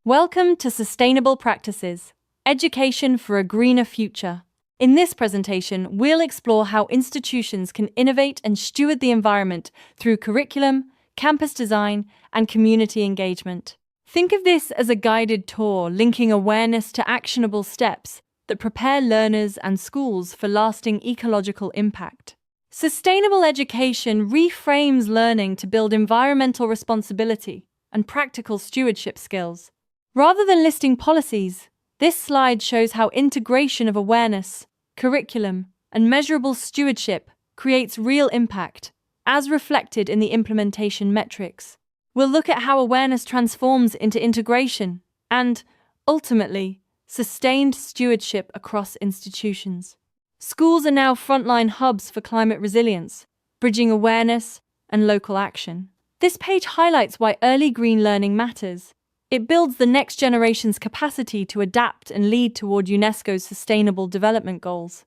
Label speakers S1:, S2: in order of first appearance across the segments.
S1: Welcome to Sustainable Practices, Education for a Greener Future. In this presentation, we'll explore how institutions can innovate and steward the environment through curriculum, campus design, and community engagement. Think of this as a guided tour linking awareness to actionable steps that prepare learners and schools for lasting ecological impact. Sustainable education reframes learning to build environmental responsibility and practical stewardship skills. Rather than listing policies, this slide shows how integration of awareness, curriculum, and measurable stewardship creates real impact, as reflected in the implementation metrics. We'll look at how awareness transforms into integration and, ultimately, sustained stewardship across institutions. Schools are now frontline hubs for climate resilience, bridging awareness and local action. This page highlights why early green learning matters. It builds the next generation's capacity to adapt and lead toward UNESCO's Sustainable Development Goals.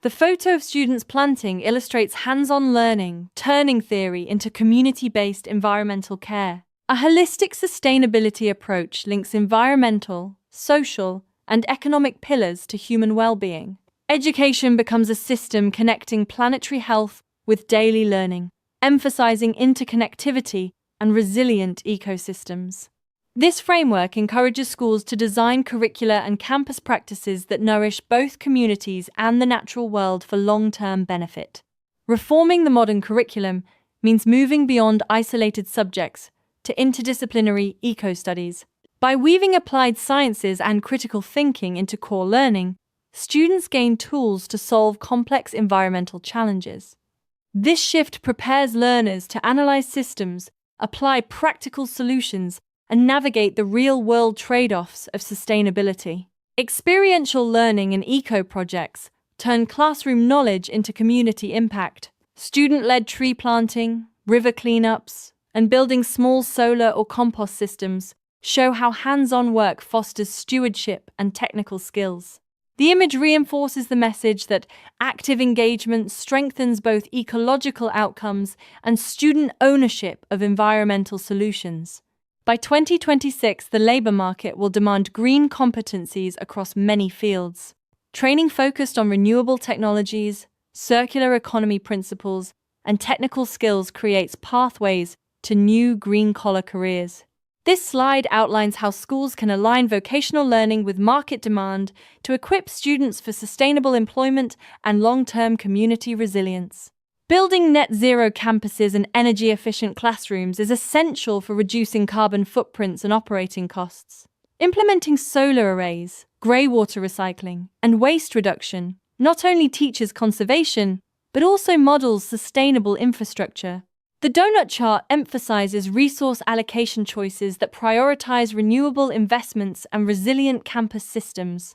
S1: The photo of students planting illustrates hands-on learning, turning theory into community-based environmental care. A holistic sustainability approach links environmental, social, and economic pillars to human well-being. Education becomes a system connecting planetary health with daily learning, emphasizing interconnectivity and resilient ecosystems. This framework encourages schools to design curricula and campus practices that nourish both communities and the natural world for long-term benefit. Reforming the modern curriculum means moving beyond isolated subjects to interdisciplinary eco-studies. By weaving applied sciences and critical thinking into core learning, students gain tools to solve complex environmental challenges. This shift prepares learners to analyze systems, apply practical solutions, and navigate the real-world trade-offs of sustainability. Experiential learning and eco-projects turn classroom knowledge into community impact. Student-led tree planting, river cleanups, and building small solar or compost systems show how hands-on work fosters stewardship and technical skills. The image reinforces the message that active engagement strengthens both ecological outcomes and student ownership of environmental solutions. By 2026, the labor market will demand green competencies across many fields. Training focused on renewable technologies, circular economy principles, and technical skills creates pathways to new green-collar careers. This slide outlines how schools can align vocational learning with market demand to equip students for sustainable employment and long-term community resilience. Building net-zero campuses and energy-efficient classrooms is essential for reducing carbon footprints and operating costs. Implementing solar arrays, grey water recycling, and waste reduction not only teaches conservation, but also models sustainable infrastructure. The donut chart emphasizes resource allocation choices that prioritize renewable investments and resilient campus systems.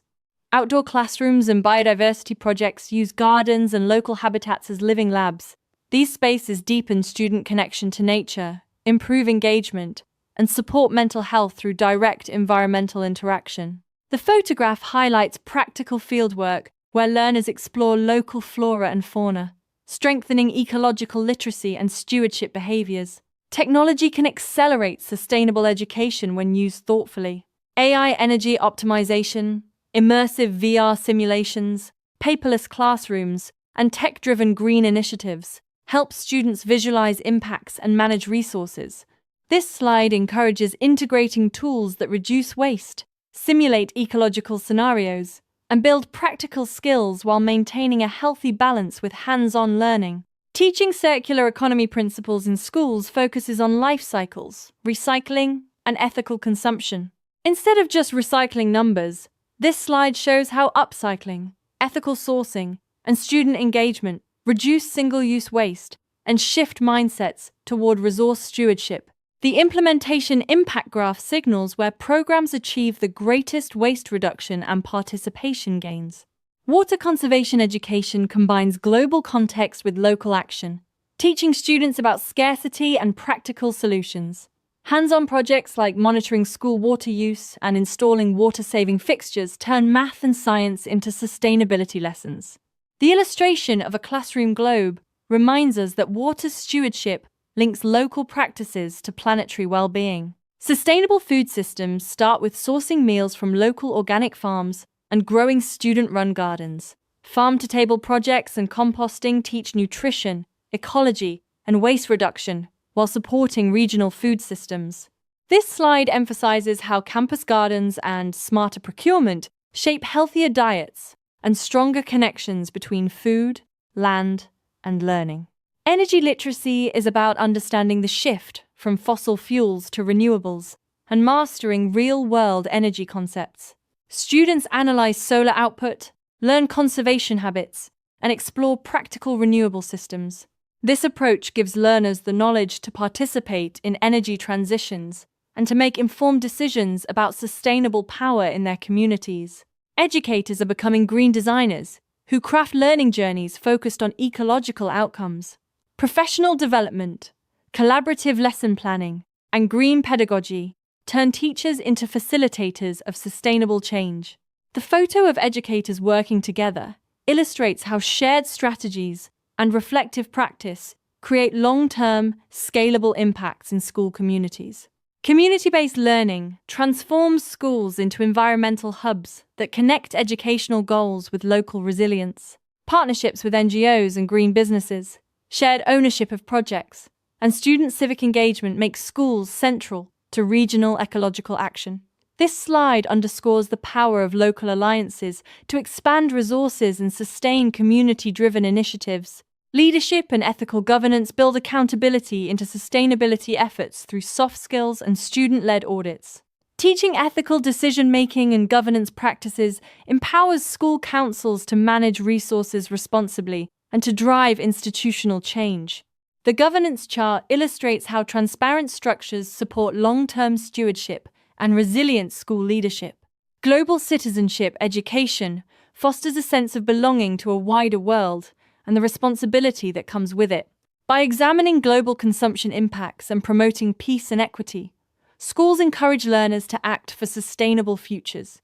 S1: Outdoor classrooms and biodiversity projects use gardens and local habitats as living labs. These spaces deepen student connection to nature, improve engagement, and support mental health through direct environmental interaction. The photograph highlights practical fieldwork where learners explore local flora and fauna, strengthening ecological literacy and stewardship behaviors. Technology can accelerate sustainable education when used thoughtfully. AI energy optimization, immersive VR simulations, paperless classrooms, and tech-driven green initiatives help students visualize impacts and manage resources. This slide encourages integrating tools that reduce waste, simulate ecological scenarios, and build practical skills while maintaining a healthy balance with hands-on learning. Teaching circular economy principles in schools focuses on life cycles, recycling, and ethical consumption. Instead of just recycling numbers, this slide shows how upcycling, ethical sourcing, and student engagement reduce single-use waste and shift mindsets toward resource stewardship. The implementation impact graph signals where programs achieve the greatest waste reduction and participation gains. Water conservation education combines global context with local action, teaching students about scarcity and practical solutions. Hands-on projects like monitoring school water use and installing water-saving fixtures turn math and science into sustainability lessons. The illustration of a classroom globe reminds us that water stewardship links local practices to planetary well-being. Sustainable food systems start with sourcing meals from local organic farms and growing student-run gardens. Farm-to-table projects and composting teach nutrition, ecology, and waste reduction while supporting regional food systems. This slide emphasizes how campus gardens and smarter procurement shape healthier diets and stronger connections between food, land, and learning. Energy literacy is about understanding the shift from fossil fuels to renewables and mastering real-world energy concepts. Students analyze solar output, learn conservation habits, and explore practical renewable systems. This approach gives learners the knowledge to participate in energy transitions and to make informed decisions about sustainable power in their communities. Educators are becoming green designers who craft learning journeys focused on ecological outcomes. Professional development, collaborative lesson planning, and green pedagogy turn teachers into facilitators of sustainable change. The photo of educators working together illustrates how shared strategies and reflective practice create long-term, scalable impacts in school communities. Community-based learning transforms schools into environmental hubs that connect educational goals with local resilience. Partnerships with NGOs and green businesses, shared ownership of projects, and student civic engagement make schools central to regional ecological action. This slide underscores the power of local alliances to expand resources and sustain community-driven initiatives. Leadership and ethical governance build accountability into sustainability efforts through soft skills and student-led audits. Teaching ethical decision-making and governance practices empowers school councils to manage resources responsibly and to drive institutional change. The governance chart illustrates how transparent structures support long-term stewardship and resilient school leadership. Global citizenship education fosters a sense of belonging to a wider world and the responsibility that comes with it. By examining global consumption impacts and promoting peace and equity, schools encourage learners to act for sustainable futures.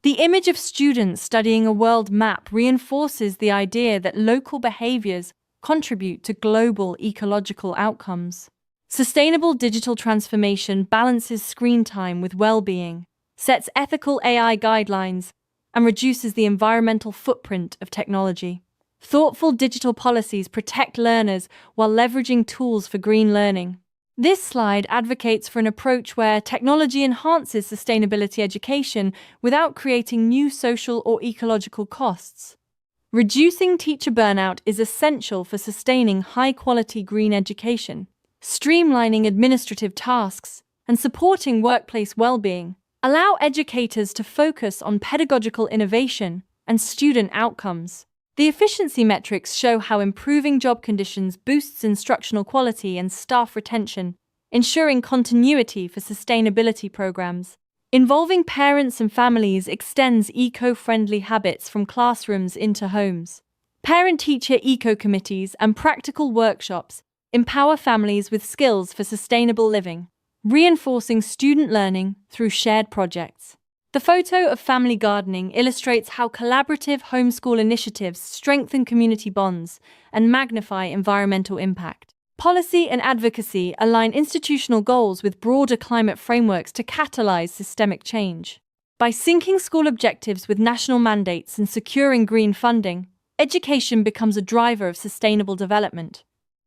S1: The image of students studying a world map reinforces the idea that local behaviors contribute to global ecological outcomes. Sustainable digital transformation balances screen time with well-being, sets ethical AI guidelines, and reduces the environmental footprint of technology. Thoughtful digital policies protect learners while leveraging tools for green learning. This slide advocates for an approach where technology enhances sustainability education without creating new social or ecological costs. Reducing teacher burnout is essential for sustaining high-quality green education. Streamlining administrative tasks and supporting workplace well-being allow educators to focus on pedagogical innovation and student outcomes. The efficiency metrics show how improving job conditions boosts instructional quality and staff retention, ensuring continuity for sustainability programs. Involving parents and families extends eco-friendly habits from classrooms into homes. Parent-teacher eco-committees and practical workshops empower families with skills for sustainable living, reinforcing student learning through shared projects. The photo of family gardening illustrates how collaborative homeschool initiatives strengthen community bonds and magnify environmental impact. Policy and advocacy align institutional goals with broader climate frameworks to catalyze systemic change. By syncing school objectives with national mandates and securing green funding, education becomes a driver of sustainable development.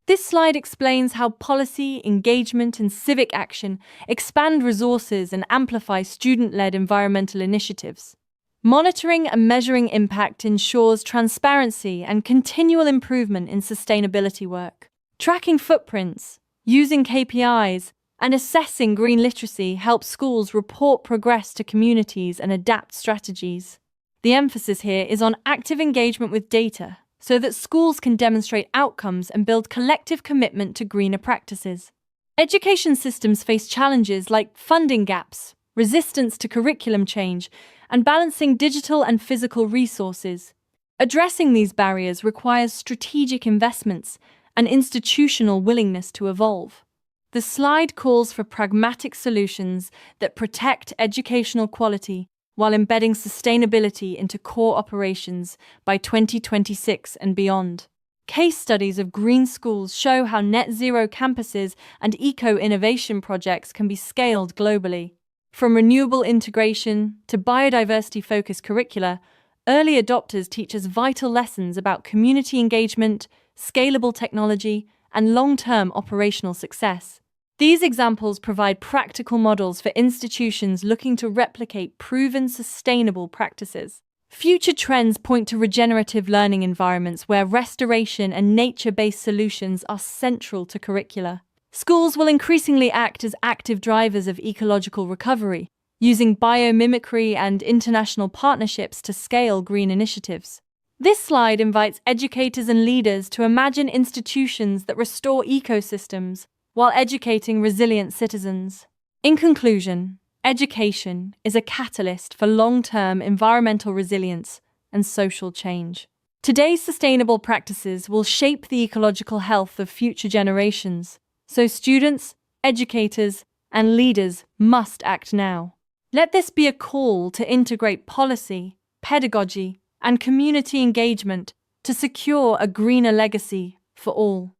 S1: This slide explains how policy, engagement, and civic action expand resources and amplify student-led environmental initiatives. Monitoring and measuring impact ensures transparency and continual improvement in sustainability work. Tracking footprints, using KPIs, and assessing green literacy helps schools report progress to communities and adapt strategies. The emphasis here is on active engagement with data, so that schools can demonstrate outcomes and build collective commitment to greener practices. Education systems face challenges like funding gaps, resistance to curriculum change, and balancing digital and physical resources. Addressing these barriers requires strategic investments and institutional willingness to evolve. The slide calls for pragmatic solutions that protect educational quality while embedding sustainability into core operations by 2026 and beyond. Case studies of green schools show how net zero campuses and eco-innovation projects can be scaled globally. From renewable integration to biodiversity-focused curricula, early adopters teach us vital lessons about community engagement, scalable technology, and long-term operational success. These examples provide practical models for institutions looking to replicate proven sustainable practices. Future trends point to regenerative learning environments where restoration and nature-based solutions are central to curricula. Schools will increasingly act as active drivers of ecological recovery, using biomimicry and international partnerships to scale green initiatives. This slide invites educators and leaders to imagine institutions that restore ecosystems while educating resilient citizens. In conclusion, education is a catalyst for long-term environmental resilience and social change. Today's sustainable practices will shape the ecological health of future generations, so students, educators, and leaders must act now. Let this be a call to integrate policy, pedagogy, and community engagement to secure a greener legacy for all.